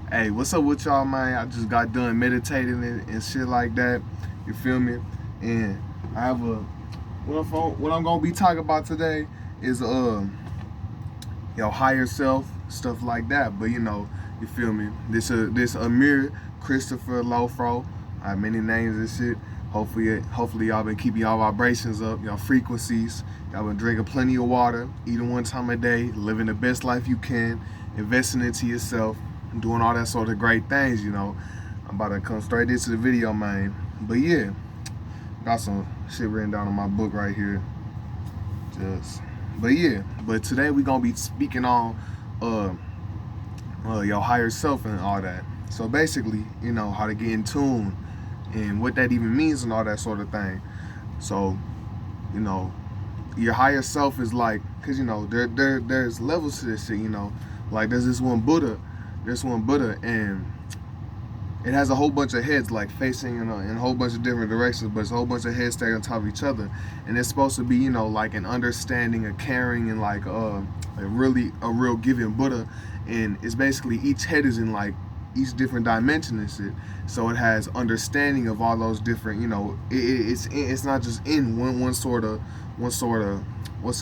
Hey, what's up with y'all, man? I just got done meditating and shit like that. You feel me? And I have a what I'm gonna be talking about today is your higher self, stuff like that. But you feel me? This Amir Christopher Lofro. I have many names and shit. Hopefully y'all been keeping y'all vibrations up, y'all frequencies. Y'all been drinking plenty of water, eating one time a day, living the best life you can, investing into yourself, doing all that sort of great things. I'm about to come straight into the video, man. But yeah, got some shit written down in my book right here. Just, but today we gonna be speaking on uh, your higher self and all that. So basically, how to get in tune and what that even means and all that sort of thing. So, you know, your higher self is like, cause there's levels to this shit. Like there's one Buddha, and it has a whole bunch of heads like facing in a whole bunch of different directions, but it's a whole bunch of heads staying on top of each other, and it's supposed to be like an understanding, a caring, and like a real giving Buddha, and it's basically each head is in like each different dimension and shit, so it has understanding of all those different it's not just in one sort of what's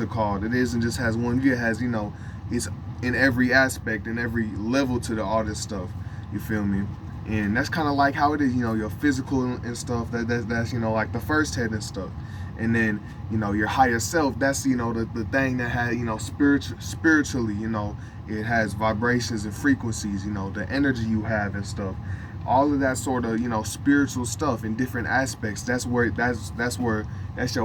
it called, it isn't just has one view, it has it's in every aspect and every level to all this stuff, you feel me? And that's kind of like how it is, your physical and stuff. That's like the first head and stuff, and then your higher self. That's the thing that has spiritually. It has vibrations and frequencies. The energy you have and stuff. All of that sort of spiritual stuff in different aspects. That's your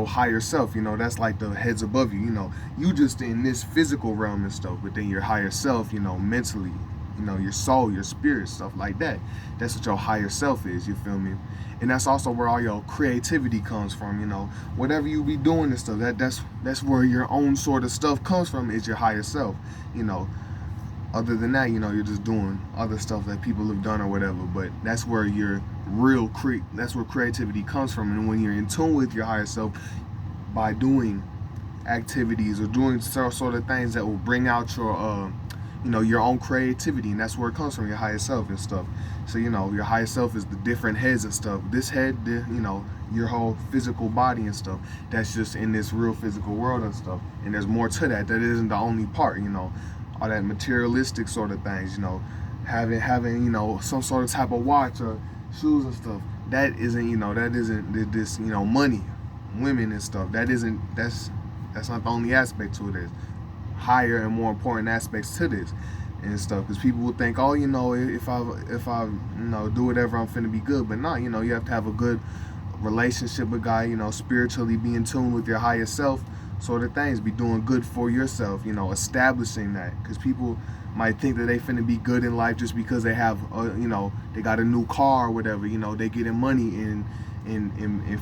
higher self. That's like the heads above you. You just in this physical realm and stuff, but then your higher self. Mentally, your soul, your spirit, stuff like that. That's what your higher self is, you feel me? And that's also where all your creativity comes from, whatever you be doing and stuff, that's where your own sort of stuff comes from, is your higher self. you know Other than that, you're just doing other stuff that people have done or whatever, but that's where your that's where creativity comes from. And when you're in tune with your higher self by doing activities or doing sort of things that will bring out your own creativity, and that's where it comes from, your higher self and stuff. So your higher self is the different heads and stuff. This head, your whole physical body and stuff, that's just in this real physical world and stuff, and there's more to that. That isn't the only part. All that materialistic sort of things, having some sort of type of watch or shoes and stuff, that isn't this money, women and stuff. That's not the only aspect to it. There's higher and more important aspects to this and stuff, because people will think, oh, if I do whatever, I'm finna be good. But not, you have to have a good relationship with God, spiritually be in tune with your higher self, sort of things, be doing good for yourself, establishing that, because people might think that they finna be good in life just because they have they got a new car or whatever, they getting money in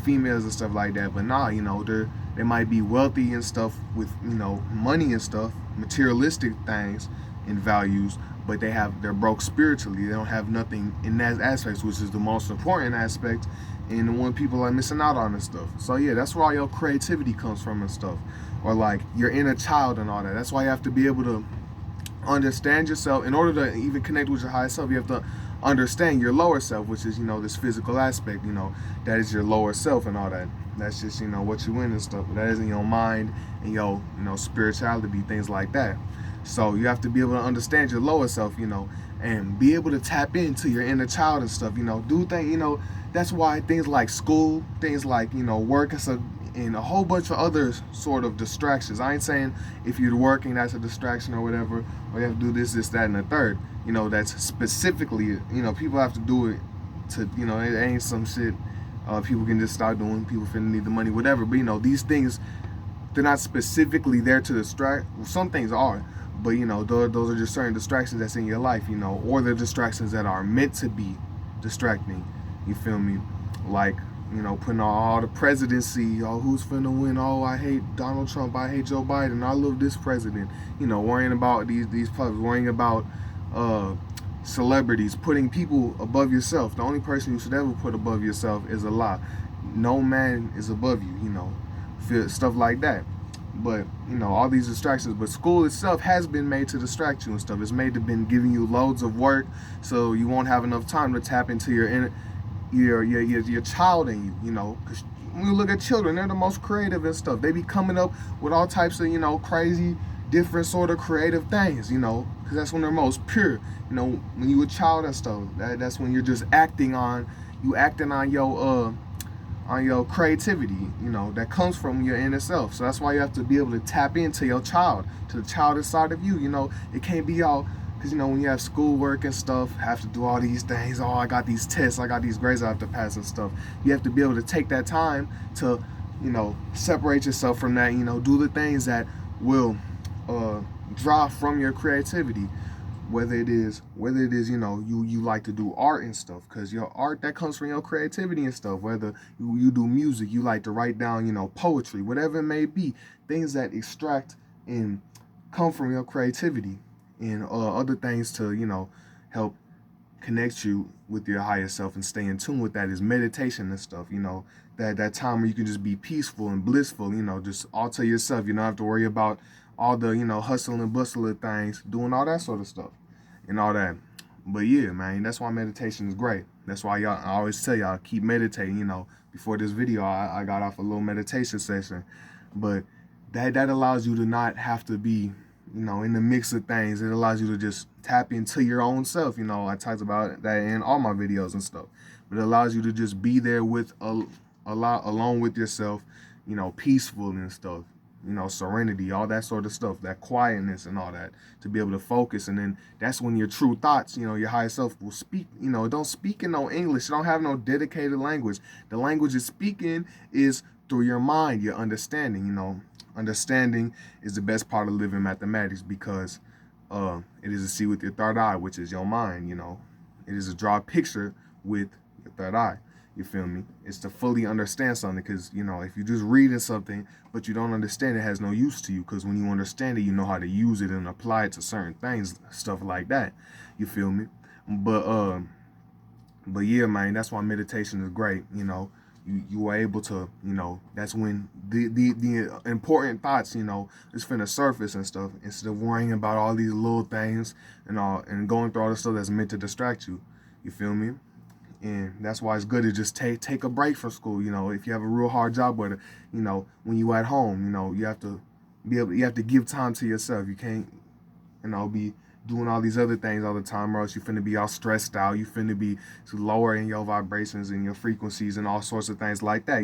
females and stuff like that. But nah, they might be wealthy and stuff with money and stuff, materialistic things and values, but they're broke spiritually. They don't have nothing in that aspect, which is the most important aspect, and the one people are missing out on and stuff. So yeah, that's where all your creativity comes from and stuff, or like your inner child and all that. That's why you have to be able to understand yourself. In order to even connect with your higher self, you have to understand your lower self, which is this physical aspect, that is your lower self and all that. That's just what you in and stuff. That isn't your mind and your spirituality, things like that. So you have to be able to understand your lower self, and be able to tap into your inner child and stuff. Do things. That's why things like school, things like work and stuff, and a whole bunch of other sort of distractions. I ain't saying if you're working that's a distraction or whatever, or you have to do this, that, and the third. That's specifically, people have to do it to, it ain't some shit people can just start doing. People finna need the money, whatever. But these things, they're not specifically there to distract. Well, some things are, but those are just certain distractions that's in your life, or they're distractions that are meant to be distracting. You feel me? Like, putting all the presidency, oh, who's finna win? Oh, I hate Donald Trump, I hate Joe Biden, I love this president. Worrying about these pubs, worrying about celebrities, putting people above yourself. The only person you should ever put above yourself is Allah. No man is above you, stuff like that. But all these distractions. But school itself has been made to distract you and stuff. It's made to been giving you loads of work, so you won't have enough time to tap into your inner, your child in you. Because when you look at children, they're the most creative and stuff. They be coming up with all types of crazy, different sort of creative things. Because that's when they're most pure. When you a child and stuff, that's when you're just acting on your creativity, that comes from your inner self. So that's why you have to be able to tap into your child, to the child inside of you. It can't be all, because when you have schoolwork and stuff, have to do all these things. Oh, I got these tests, I got these grades I have to pass and stuff. You have to be able to take that time to, separate yourself from that. Do the things that will draw from your creativity. Whether it is you like to do art and stuff, because your art, that comes from your creativity and stuff. Whether you do music, you like to write down poetry, whatever it may be, things that extract and come from your creativity, and other things to help connect you with your higher self and stay in tune with that is meditation and stuff. That time where you can just be peaceful and blissful, just all to yourself. You don't have to worry about all the hustle and bustle of things, doing all that sort of stuff and all that. But yeah, man, that's why meditation is great. That's why I always tell y'all, keep meditating. Before this video, I got off a little meditation session, but that allows you to not have to be in the mix of things. It allows you to just tap into your own self. I talked about that in all my videos and stuff, but it allows you to just be there with alone with yourself, peaceful and stuff. Serenity, all that sort of stuff, that quietness and all that, to be able to focus. And then that's when your true thoughts, your higher self will speak. It don't speak in no English. It don't have no dedicated language. The language it's speaking is through your mind, your understanding. Understanding is the best part of living mathematics, because it is to see with your third eye, which is your mind. It is to draw a picture with your third eye. You feel me? It's to fully understand something, because, if you're just reading something, but you don't understand, it has no use to you, because when you understand it, you know how to use it and apply it to certain things, stuff like that. You feel me? But yeah, man, that's why meditation is great. You are able to, that's when the important thoughts, is finna surface and stuff, instead of worrying about all these little things and going through all the stuff that's meant to distract you. You feel me? And that's why it's good to just take a break from school. If you have a real hard job, or when you at home, you have to give time to yourself. You can't, be doing all these other things all the time, or else you finna be all stressed out. You finna be lowering your vibrations and your frequencies and all sorts of things like that.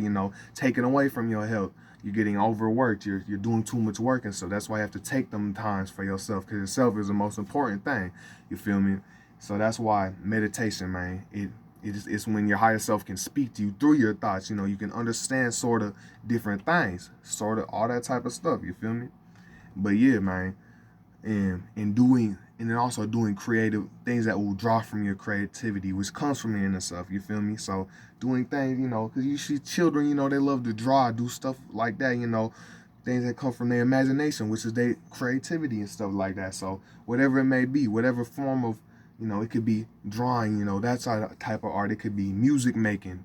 Taking away from your health. You're getting overworked. You're doing too much work, and so that's why you have to take them times for yourself, because yourself is the most important thing. You feel me? So that's why meditation, man, it's when your higher self can speak to you through your thoughts. You can understand sort of different things, sort of all that type of stuff. You feel me? But yeah, man, and then also doing creative things that will draw from your creativity, which comes from your inner self. You feel me? So doing things, because you see children, they love to draw, do stuff like that. Things that come from their imagination, which is their creativity and stuff like that. So whatever it may be, whatever form of it could be drawing, that type of art. It could be music making,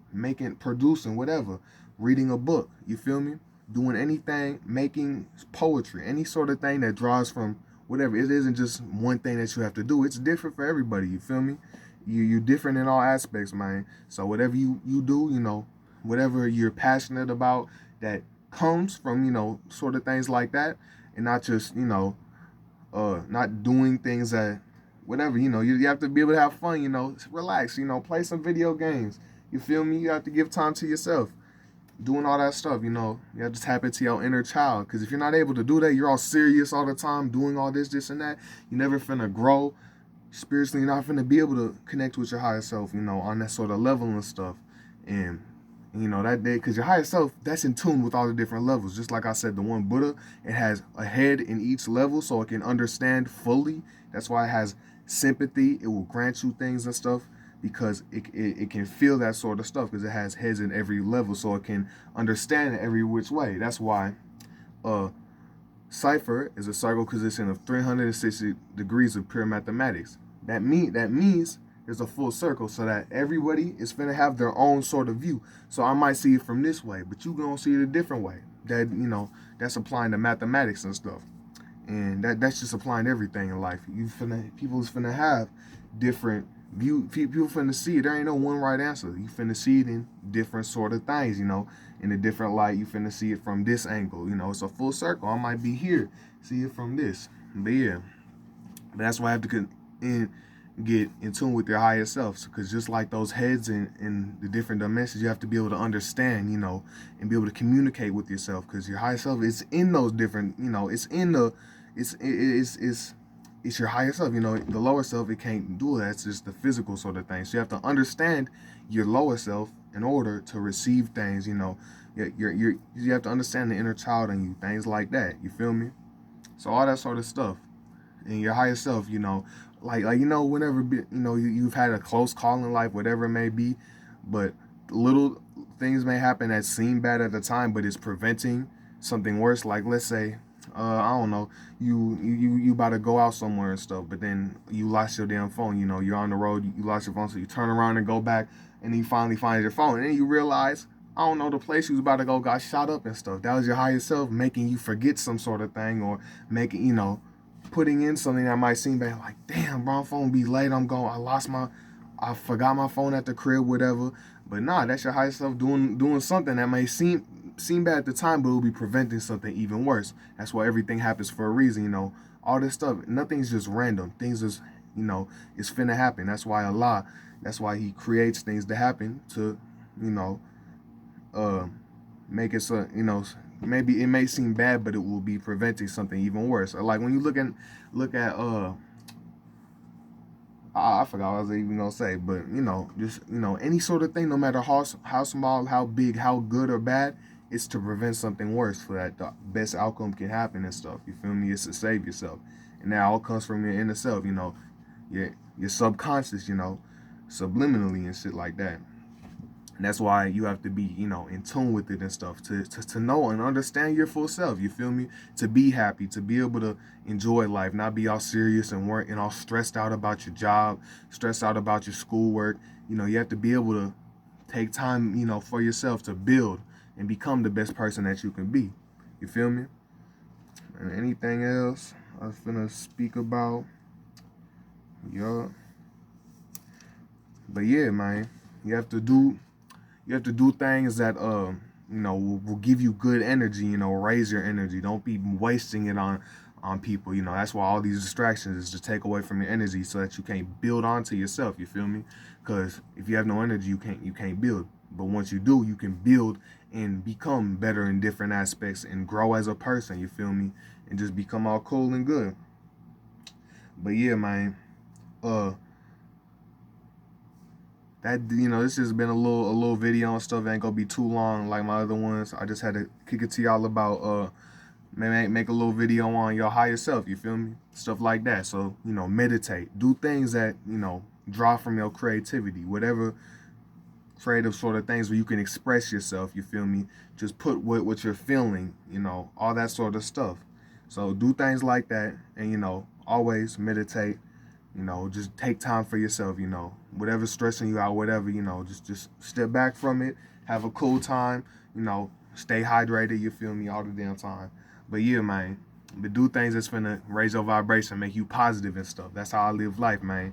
producing, whatever, reading a book. You feel me? Doing anything, making poetry, any sort of thing that draws from whatever. It isn't just one thing that you have to do. It's different for everybody. You feel me? You're different in all aspects, man. So whatever you do, whatever you're passionate about, that comes from, sort of things like that, and not just, not doing things that, whatever, you have to be able to have fun, relax, play some video games. You feel me? You have to give time to yourself. Doing all that stuff, you have to tap into your inner child. Because if you're not able to do that, you're all serious all the time, doing all this, and that, you're never finna grow. Spiritually, you're not finna be able to connect with your higher self, on that sort of level and stuff. And, that day, because your higher self, that's in tune with all the different levels. Just like I said, the one Buddha, it has a head in each level so it can understand fully. That's why it has sympathy. It will grant you things and stuff, because it can feel that sort of stuff, because it has heads in every level, so it can understand it every which way. That's why cipher is a circle position of 360 degrees of pure mathematics. That means there's a full circle, so that everybody is going to have their own sort of view. So I might see it from this way, but you're going to see it a different way. that, you know, that's applying to mathematics and stuff. And that's just applying to everything in life. People's finna have different view. People finna see it. There ain't no one right answer. You finna see it in different sort of things, you know, in a different light. You finna see it from this angle. You know, it's a full circle. I might be here, see it from this. But yeah, that's why I have to get in tune with your higher self. Because just like those heads in the different dimensions, you have to be able to understand, you know, and be able to communicate with yourself. Because your higher self is in those different, you know, it's in the, it's your higher self. You know, the lower self, it can't do that. It's just the physical sort of thing. So you have to understand your lower self in order to receive things. You know, you have to understand the inner child in you, things like that. You feel me? So all that sort of stuff. And your higher self, you know, like you know, whenever, you know, you've had a close call in life, whatever it may be, but little things may happen that seem bad at the time, but it's preventing something worse. Like, let's say, I don't know, you about to go out somewhere and stuff, but then you lost your damn phone. You know, you're on the road, you lost your phone, so you turn around and go back, and then you finally find your phone, and then you realize, I don't know, the place you was about to go got shot up and stuff. That was your higher self making you forget some sort of thing, or making, you know, putting in something that might seem bad, like, damn, bro, phone be late, I forgot my phone at the crib, whatever. But nah, that's your higher self doing something that may seem bad at the time, but it will be preventing something even worse. That's why everything happens for a reason, you know. All this stuff, nothing's just random. Things is, you know, it's finna happen. That's why that's why he creates things to happen to, you know, make it so, you know, maybe it may seem bad, but it will be preventing something even worse. Or like when you look at I forgot what I was even gonna say, but you know, just, you know, any sort of thing, no matter how small, how big, how good or bad, it's to prevent something worse, so that the best outcome can happen and stuff. You feel me? It's to save yourself, and that all comes from your inner self. You know, your subconscious. You know, subliminally and shit like that. And that's why you have to be, you know, in tune with it and stuff to know and understand your full self. You feel me? To be happy, to be able to enjoy life, not be all serious and work and all stressed out about your job, stressed out about your schoolwork. You know, you have to be able to take time, you know, for yourself to build and become the best person that you can be. You feel me? And anything else I was finna speak about? Yeah. But yeah, man, you have to do things that you know, will give you good energy, you know, raise your energy. Don't be wasting it on people. You know, that's why all these distractions is to take away from your energy, so that you can't build onto yourself. You feel me? Because if you have no energy, you can't build. But once you do, you can build and become better in different aspects and grow as a person. You feel me? And just become all cool and good. But yeah, man, that, you know, this has been a little video and stuff. It ain't gonna be too long like my other ones. I just had to kick it to y'all about make a little video on your higher self. You feel me? Stuff like that. So, you know, meditate, do things that, you know, draw from your creativity, whatever creative sort of things where you can express yourself. You feel me? Just put what you're feeling, you know, all that sort of stuff. So do things like that, and, you know, always meditate. You know, just take time for yourself, you know. Whatever's stressing you out, whatever, you know, just step back from it. Have a cool time, you know, stay hydrated, you feel me, all the damn time. But yeah, man, but do things that's finna raise your vibration, make you positive and stuff. That's how I live life, man.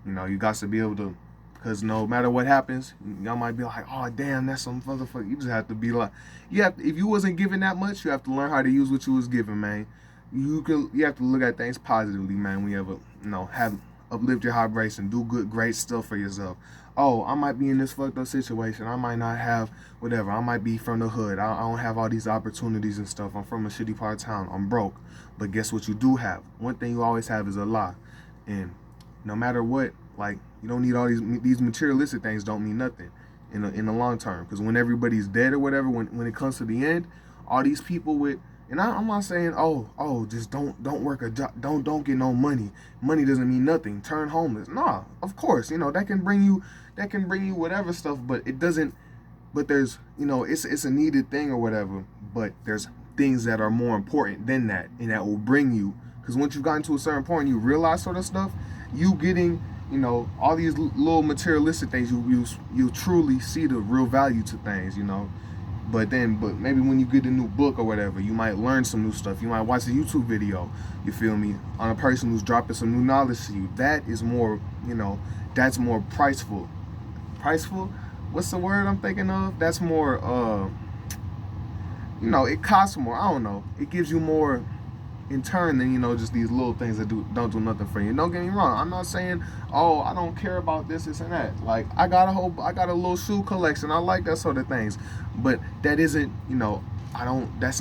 You know, you got to be able to, because no matter what happens, y'all might be like, oh, damn, that's some motherfucker. You just have to be like, if you wasn't given that much, you have to learn how to use what you was given, man. You have to look at things positively, man. When you ever, you know, uplift your vibration, do great stuff for yourself. Oh, I might be in this fucked up situation. I might not have whatever. I might be from the hood. I don't have all these opportunities and stuff. I'm from a shitty part of town. I'm broke. But guess what you do have? One thing you always have is Allah. And no matter what, like, you don't need all these materialistic things. Don't mean nothing in the long term. Because when everybody's dead or whatever, when it comes to the end, all these people with, and I'm not saying, just don't work a job, don't get no money. Money doesn't mean nothing. Turn homeless. Nah, of course, you know, that can bring you whatever stuff, but it doesn't. But there's, you know, it's a needed thing or whatever. But there's things that are more important than that, and that will bring you. Because once you've gotten to a certain point, and you realize sort of stuff, you getting, you know, all these little materialistic things, you truly see the real value to things, you know. But maybe when you get a new book or whatever, you might learn some new stuff. You might watch a YouTube video, you feel me, on a person who's dropping some new knowledge to you. That is more, that's more priceful. Priceful? What's the word I'm thinking of? That's more, it costs more. I don't know. It gives you more in turn than, just these little things that don't do nothing for you. Don't get me wrong. I'm not saying, oh, I don't care about this and that. Like, I got a little shoe collection. I like that sort of things. But that isn't, that's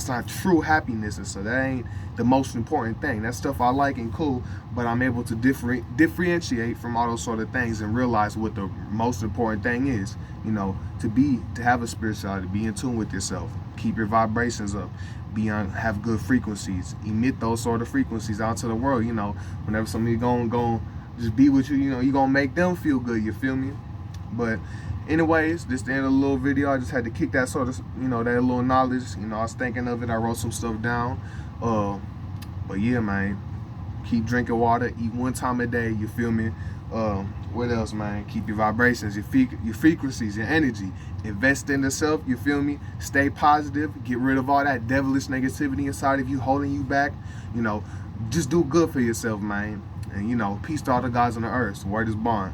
not true happiness. And so that ain't the most important thing. That stuff I like and cool, but I'm able to differentiate from all those sort of things and realize what the most important thing is, to have a spirituality, be in tune with yourself, keep your vibrations up, have good frequencies, emit those sort of frequencies out to the world. Whenever somebody gonna just be with you, you gonna make them feel good, you feel me? But anyways, this the end of the little video. I just had to kick that sort of, that little knowledge. I was thinking of it. I wrote some stuff down. But yeah, man, keep drinking water, eat 1 time a day, you feel me? What else, man? Keep your vibrations, your frequencies, your energy. Invest in yourself, you feel me? Stay positive. Get rid of all that devilish negativity inside of you holding you back. Just do good for yourself, man. And, peace to all the guys on the earth. Word is bond.